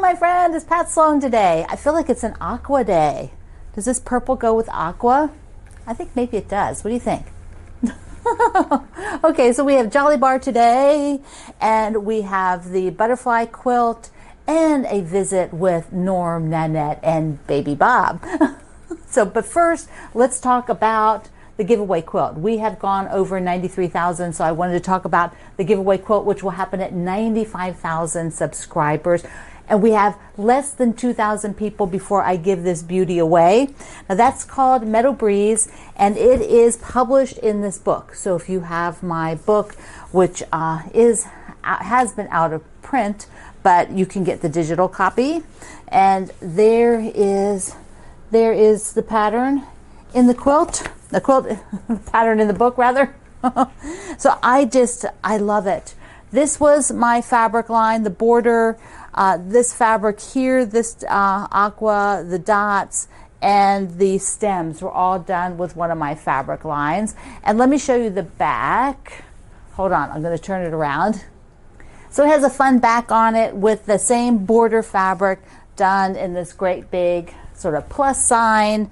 my friend. It's Pat Sloan today. I feel like it's an aqua day. Does this purple go with aqua? I think maybe it does. What do you think? Okay, so we have Jolly Bar today, and we have the butterfly quilt, and a visit with Norm, Nanette, and Baby Bob. But first, let's talk about the giveaway quilt. We have gone over 93,000, so I wanted to talk about the giveaway quilt, which will happen at 95,000 subscribers. And we have less than 2,000 people before I give this beauty away. Now that's called Meadow Breeze, and it is published in this book. So if you have my book, which has been out of print, but you can get the digital copy. And there is the pattern in the quilt. The quilt pattern in the book, rather. So I love it. This was my fabric line, the border, this fabric here, this aqua, the dots, and the stems were all done with one of my fabric lines. And let me show you the back. Hold on, I'm going to turn it around. So it has a fun back on it with the same border fabric done in this great big sort of plus sign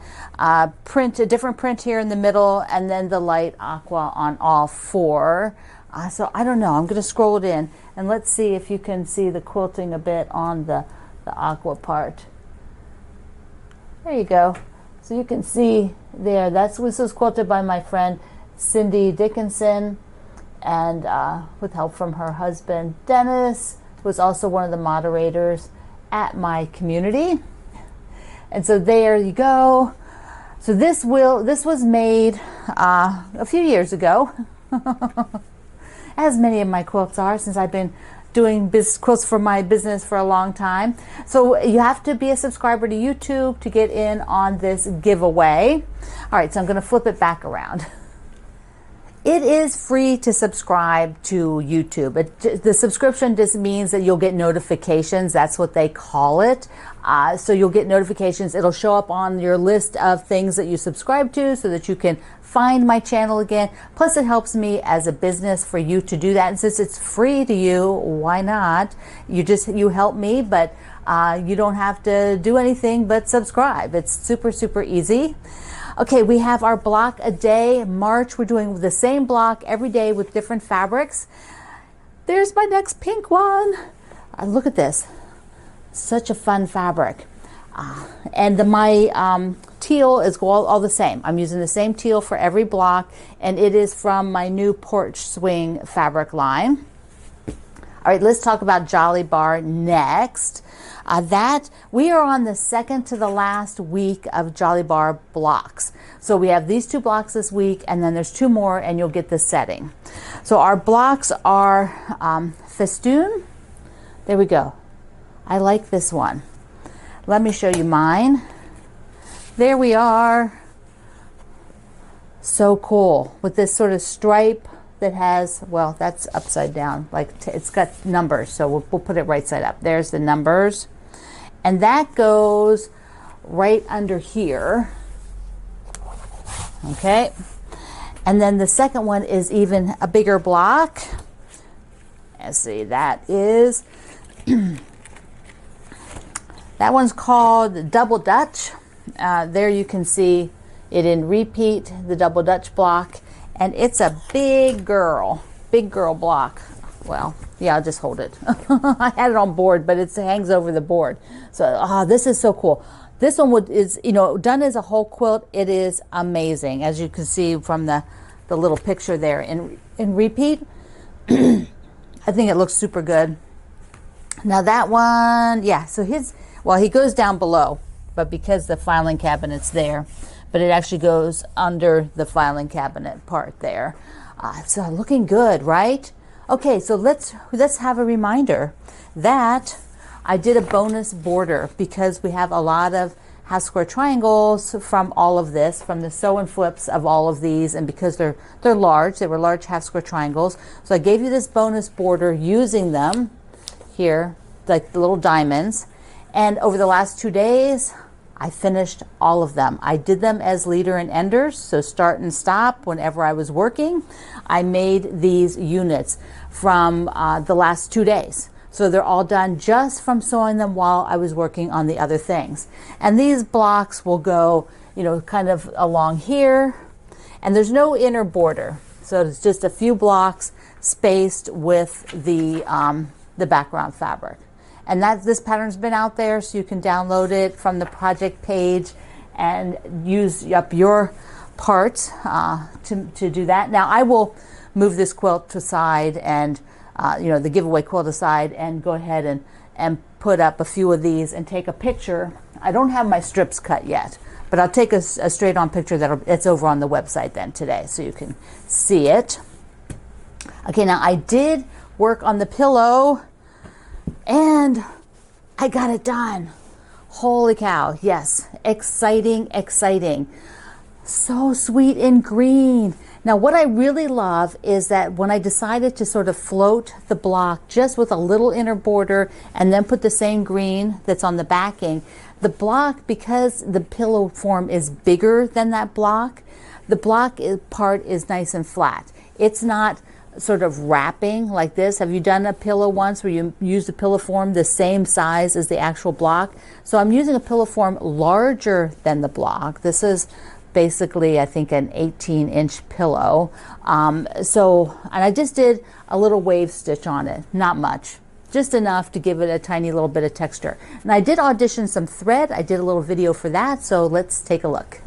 print, a different print here in the middle, and then the light aqua on all four. So I don't know, I'm going to scroll it in, and let's see if you can see the quilting a bit on the aqua part. There you go. So you can see there, this was quilted by my friend Cindy Dickinson, and with help from her husband Dennis, who was also one of the moderators at my community. And so there you go. So this was made a few years ago, as many of my quilts are, since I've been doing quilts for my business for a long time. So you have to be a subscriber to YouTube to get in on this giveaway. All right, so I'm going to flip it back around. It is free to subscribe to YouTube. The subscription just means that you'll get notifications. That's what they call it. So you'll get notifications. It'll show up on your list of things that you subscribe to so that you can find my channel again. Plus it helps me as a business for you to do that. And since it's free to you, why not? You help me, but you don't have to do anything but subscribe. It's super, super easy. Okay, we have our block a day. March, we're doing the same block every day with different fabrics. There's my next pink one. Look at this. Such a fun fabric. And my teal is all the same. I'm using the same teal for every block, and it is from my new porch swing fabric line. All right, let's talk about Jolly Bar next. We are on the second to the last week of Jolly Bar blocks. So we have these 2 blocks this week, and then there's 2 more, and you'll get the setting. So our blocks are festoon. There we go. I like this one. Let me show you mine. There we are. So cool with this sort of stripe that has, well, that's upside down, like it's got numbers, so we'll put it right side up. There's the numbers, and that goes right under here. Okay, and then the second one is even a bigger block. Let's see, that is that one's called Double Dutch. There you can see it in repeat, the Double Dutch block. And it's a big girl block. Well, yeah, I'll just hold it. I had it on board, but it hangs over the board. So, this is so cool. This one is done as a whole quilt. It is amazing, as you can see from the little picture there in repeat. I think it looks super good. Now that one, yeah. So he goes down below, but because the filing cabinet's there. But it actually goes under the filing cabinet part there. So looking good, right? Okay, so let's have a reminder that I did a bonus border because we have a lot of half square triangles from all of this, from the sew and flips of all of these, and because they're large, they were large half square triangles. So I gave you this bonus border using them here, like the little diamonds. And over the last 2 days, I finished all of them. I did them as leader and enders, so start and stop whenever I was working. I made these units from the last 2 days. So they're all done just from sewing them while I was working on the other things. And these blocks will go, you know, kind of along here, and there's no inner border. So it's just a few blocks spaced with the background fabric. And this pattern's been out there, so you can download it from the project page and use up your parts to do that. Now I will move this quilt aside and you know, the giveaway quilt aside, and go ahead and put up a few of these and take a picture. I don't have my strips cut yet, but I'll take a straight on picture it's over on the website then today, so you can see it. Okay, now I did work on the pillow and I got it done. Holy cow, yes, exciting, exciting. So sweet and green. Now what I really love is that when I decided to sort of float the block just with a little inner border and then put the same green that's on the backing, the block, because the pillow form is bigger than that block, the block part is nice and flat. It's not sort of wrapping like this. Have you done a pillow once where you use the pillow form the same size as the actual block? So I'm using a pillow form larger than the block. This is basically, I think, an 18-inch pillow. And I just did a little wave stitch on it, not much, just enough to give it a tiny little bit of texture. And I did audition some thread. I did a little video for that, so let's take a look.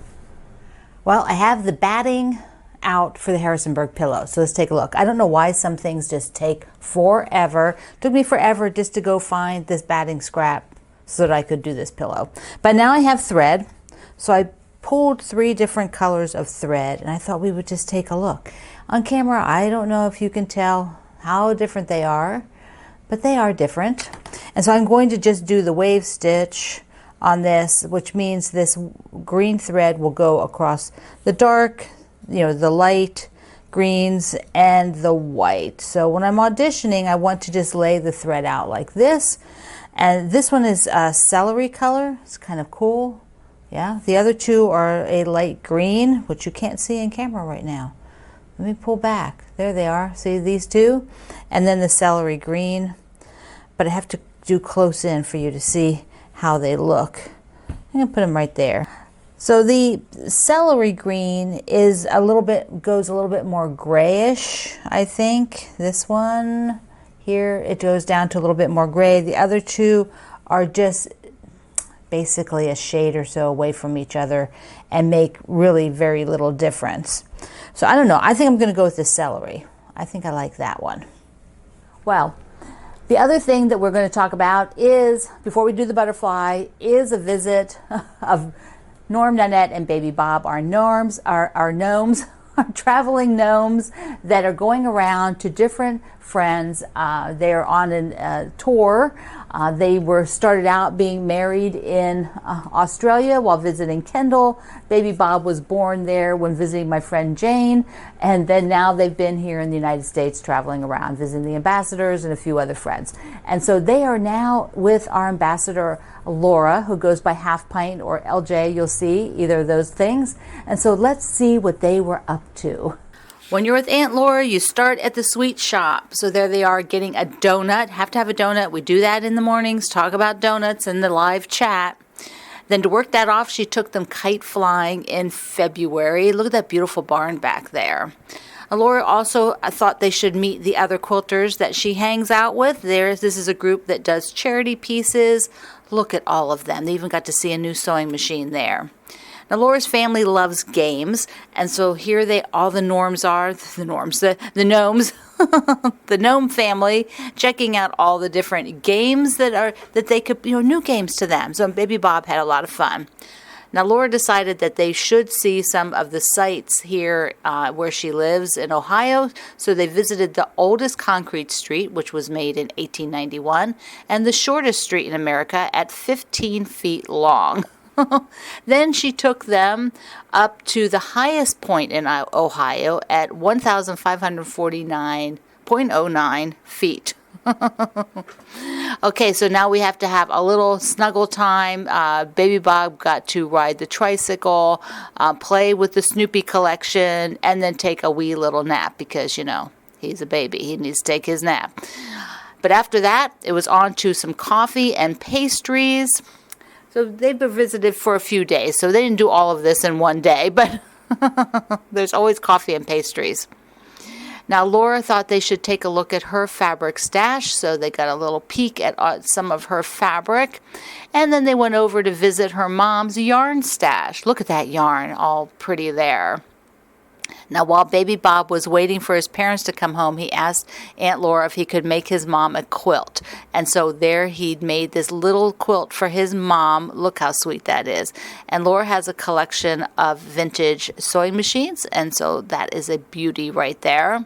Well, I have the batting out for the Harrisonburg pillow, so let's take a look. I don't know why some things just take forever. It took me forever just to go find this batting scrap so that I could do this pillow. But now I have thread, so I pulled 3 different colors of thread, and I thought we would just take a look. On camera, I don't know if you can tell how different they are, but they are different. And so I'm going to just do the wave stitch on this, which means this green thread will go across the dark, you know, the light greens and the white. So when I'm auditioning, I want to just lay the thread out like this. And this one is a celery color. It's kind of cool. Yeah, the other 2 are a light green, which you can't see in camera right now. Let me pull back. There they are. See these 2? And then the celery green. But I have to do close in for you to see how they look. I'm going to put them right there. So the celery green is goes a little bit more grayish, I think. This one here, it goes down to a little bit more gray. The other 2 are just basically a shade or so away from each other and make really very little difference. So I don't know. I think I'm going to go with the celery. I think I like that one. Well, the other thing that we're going to talk about is, before we do the butterfly, is a visit of Norm, Nanette, and Baby Bob, our gnomes, our traveling gnomes that are going around to different friends. They're on a tour. They were started out being married in Australia while visiting Kendall. Baby Bob was born there when visiting my friend Jane, and then now they've been here in the United States traveling around visiting the ambassadors and a few other friends. And so they are now with our ambassador Laura, who goes by Half Pint or LJ. You'll see either of those things. And so let's see what they were up to. When you're with Aunt Laura, you start at the sweet shop. So there they are getting a donut. Have to have a donut. We do that in the mornings, talk about donuts in the live chat. Then to work that off, she took them kite flying in February. Look at that beautiful barn back there. Laura also thought they should meet the other quilters that she hangs out with. This is a group that does charity pieces. Look at all of them. They even got to see a new sewing machine there. Now, Laura's family loves games, and so here all the gnomes, the gnome family, checking out all the different games that they could, new games to them. So Baby Bob had a lot of fun. Now, Laura decided that they should see some of the sites here where she lives in Ohio. So they visited the oldest concrete street, which was made in 1891, and the shortest street in America at 15 feet long. Then she took them up to the highest point in Ohio at 1,549.09 feet. Okay, so now we have to have a little snuggle time. Baby Bob got to ride the tricycle, play with the Snoopy collection, and then take a wee little nap because, he's a baby. He needs to take his nap. But after that, it was on to some coffee and pastries. So they were visited for a few days. So they didn't do all of this in one day, but there's always coffee and pastries. Now, Laura thought they should take a look at her fabric stash, so they got a little peek at some of her fabric. And then they went over to visit her mom's yarn stash. Look at that yarn, all pretty there. Now, while baby Bob was waiting for his parents to come home, he asked Aunt Laura if he could make his mom a quilt. And so there he'd made this little quilt for his mom. Look how sweet that is. And Laura has a collection of vintage sewing machines, and so that is a beauty right there.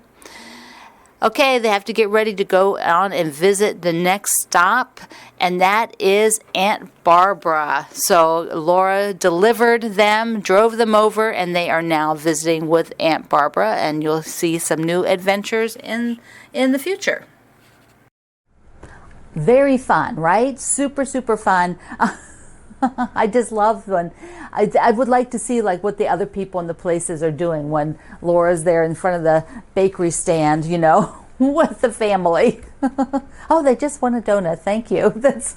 Okay, they have to get ready to go on and visit the next stop, and that is Aunt Barbara. So Laura delivered them, drove them over, and they are now visiting with Aunt Barbara, and you'll see some new adventures in the future. Very fun, right? Super, super fun. I just love when I would like to see like what the other people in the places are doing when Laura's there in front of the bakery stand, you know, with the family. Oh, they just want a donut. Thank you. That's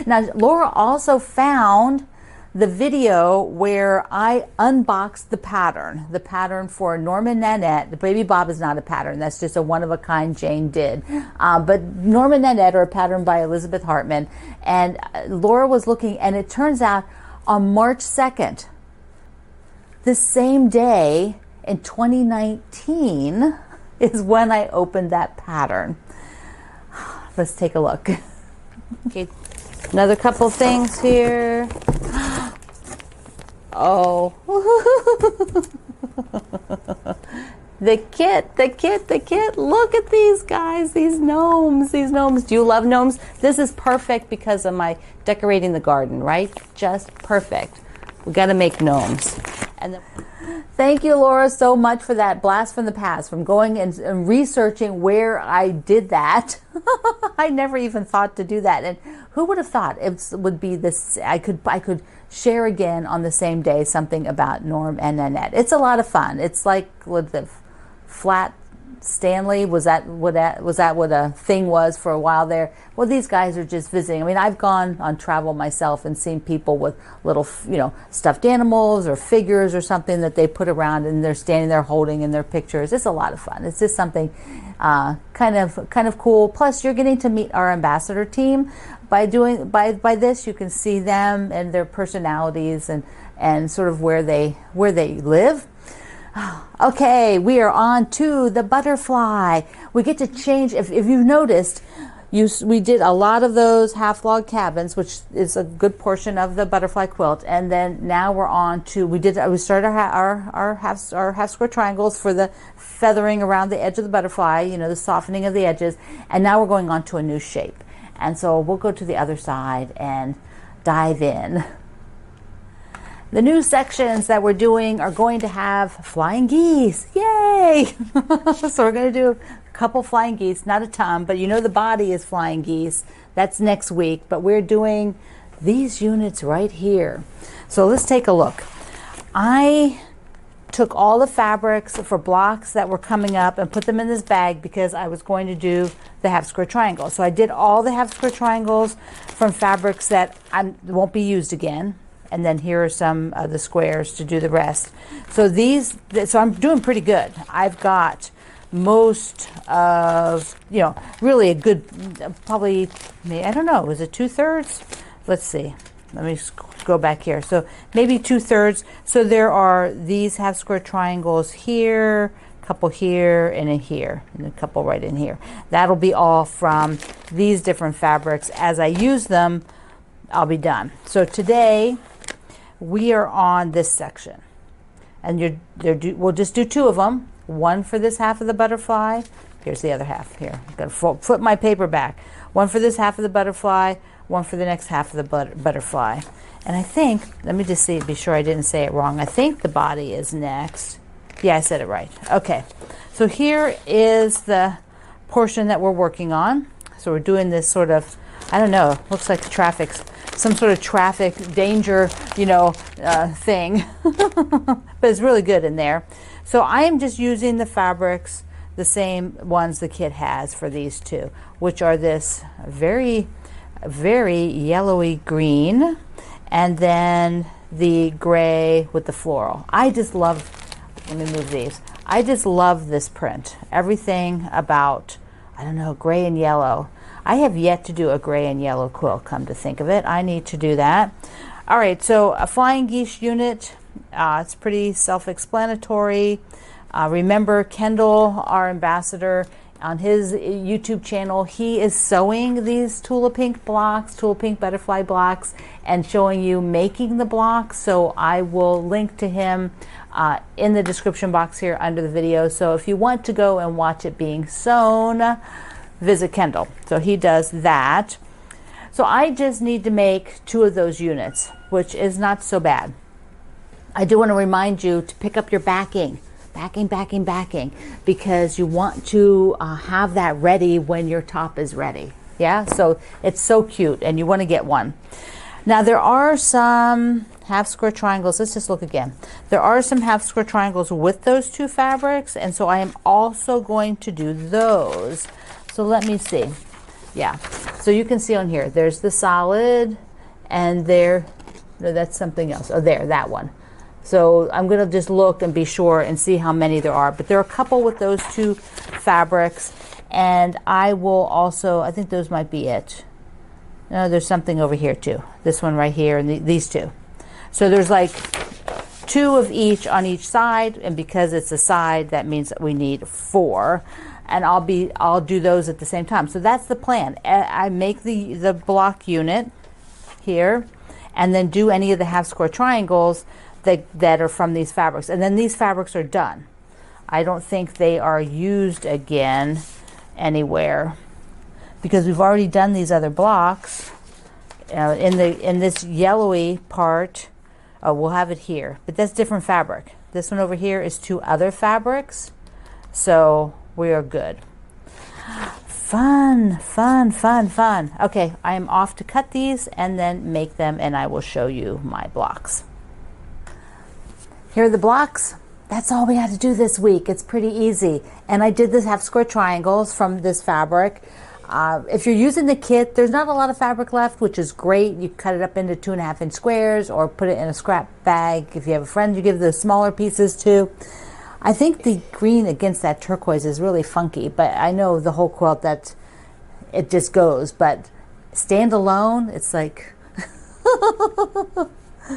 Now, Laura also found the video where I unboxed the pattern for Norm and Nanette. The Baby Bob is not a pattern. That's just a one-of-a-kind Jane did. But Norm and Nanette are a pattern by Elizabeth Hartman. And Laura was looking, and it turns out on March 2nd, the same day in 2019, is when I opened that pattern. Let's take a look. Okay, another couple things here. Oh, the kit. Look at these guys, these gnomes. Do you love gnomes? This is perfect because of my decorating the garden, right? Just perfect. We got to make gnomes. And then, thank you, Laura, so much for that blast from the past, from going and researching where I did that. I never even thought to do that. And who would have thought it would be this? I could share again on the same day something about Norm and Nanette. It's a lot of fun. It's like with the flat Stanley. Was that what a thing was for a while there? Well, these guys are just visiting. I mean, I've gone on travel myself and seen people with little, stuffed animals or figures or something that they put around, and they're standing there holding in their pictures. It's a lot of fun. It's just something kind of cool. Plus, you're getting to meet our ambassador team. By this, you can see them and their personalities and sort of where they live. Okay, we are on to the butterfly. We get to change. If you've noticed, we did a lot of those half log cabins, which is a good portion of the butterfly quilt, and then now we're on to we started our half square triangles for the feathering around the edge of the butterfly, the softening of the edges, and now we're going on to a new shape. And so we'll go to the other side and dive in. The new sections that we're doing are going to have flying geese. Yay! So we're going to do a couple flying geese, not a ton, but the body is flying geese. That's next week, but we're doing these units right here. So let's take a look. I took all the fabrics for blocks that were coming up and put them in this bag because I was going to do the half square triangle. So I did all the half square triangles from fabrics that won't be used again. And then here are some of the squares to do the rest. So so I'm doing pretty good. I've got most of, really a good, probably, I don't know, was it 2/3? Let's see. Let me go back here. So maybe 2/3. So there are these half square triangles here, a couple here, and in here, and a couple right in here. That'll be all from these different fabrics. As I use them, I'll be done. So today, we are on this section, and we'll just do two of them. One for this half of the butterfly. Here's the other half. Here, I'm going to flip my paper back. One for this half of the butterfly. One for the next half of the butterfly. And I think, let me just be sure I didn't say it wrong. I think the body is next. Yeah, I said it right. Okay, so here is the portion that we're working on. So we're doing this sort of, I don't know, looks like some sort of traffic danger, thing. But it's really good in there. So I am just using the fabrics the same ones the kit has for these two, which are this very, very yellowy green, and then the gray with the floral. I just love, let me move these. I just love this print. Everything about, I don't know, gray and yellow. I have yet to do a gray and yellow quilt, come to think of it. I need to do that. All right, so a flying geese unit. It's pretty self-explanatory. Remember Kendall, our ambassador, on his YouTube channel, he is sewing these Tula Pink blocks, Tula Pink butterfly blocks, and showing you making the blocks. So I will link to him in the description box here under the video. So if you want to go and watch it being sewn, visit Kendall. So he does that. So I just need to make 2 of those units, which is not so bad. I do want to remind you to pick up your backing, because you want to have that ready when your top is ready. Yeah, so it's so cute, and you want to get one. Now there are some half square triangles. Let's just look again. There are some half square triangles with those 2 fabrics, and so I am also going to do those. So let me see. Yeah, so you can see on here, there's the solid, and there, no, that's something else. Oh, there, that one. So I'm going to just look and be sure and see how many there are. But there are a couple with those 2 fabrics. And I will also, I think those might be it. No, there's something over here too. This one right here and these 2. So there's like 2 of each on each side. And because it's a side, that means that we need 4. And I'll do those at the same time. So that's the plan. I make the block unit here, and then do any of the half square triangles that are from these fabrics, and then these fabrics are done. I don't think they are used again anywhere because we've already done these other blocks. In this yellowy part, oh, we'll have it here, but that's different fabric. This one over here is 2 other fabrics, so we are good. Fun. Okay, I am off to cut these and then make them, and I will show you my blocks. Here are the blocks. That's all we had to do this week. It's pretty easy. And I did this half square triangles from this fabric. If you're using the kit, there's not a lot of fabric left, which is great. You cut it up into 2.5-inch squares or put it in a scrap bag. If you have a friend, you give the smaller pieces to. I think the green against that turquoise is really funky, but I know the whole quilt, that it just goes. But stand alone, it's like...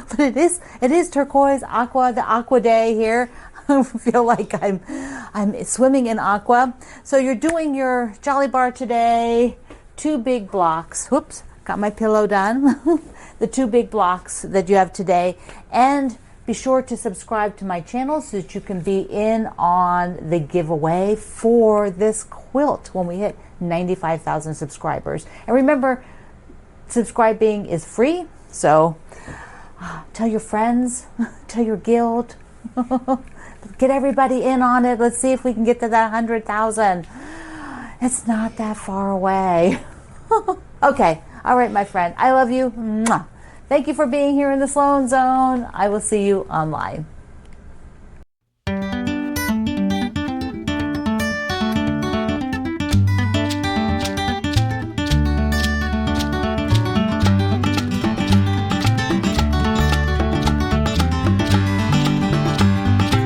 But it is turquoise, aqua, the aqua day here. I feel like I'm swimming in aqua. So you're doing your Jolly Bar today, 2 big blocks. Whoops, got my pillow done. The 2 big blocks that you have today. And be sure to subscribe to my channel so that you can be in on the giveaway for this quilt when we hit 95,000 subscribers. And remember, subscribing is free, so tell your friends, tell your guild, get everybody in on it. Let's see if we can get to that 100,000. It's not that far away. Okay, all right, my friend. I love you. Mwah. Thank you for being here in the Sloan Zone. I will see you online.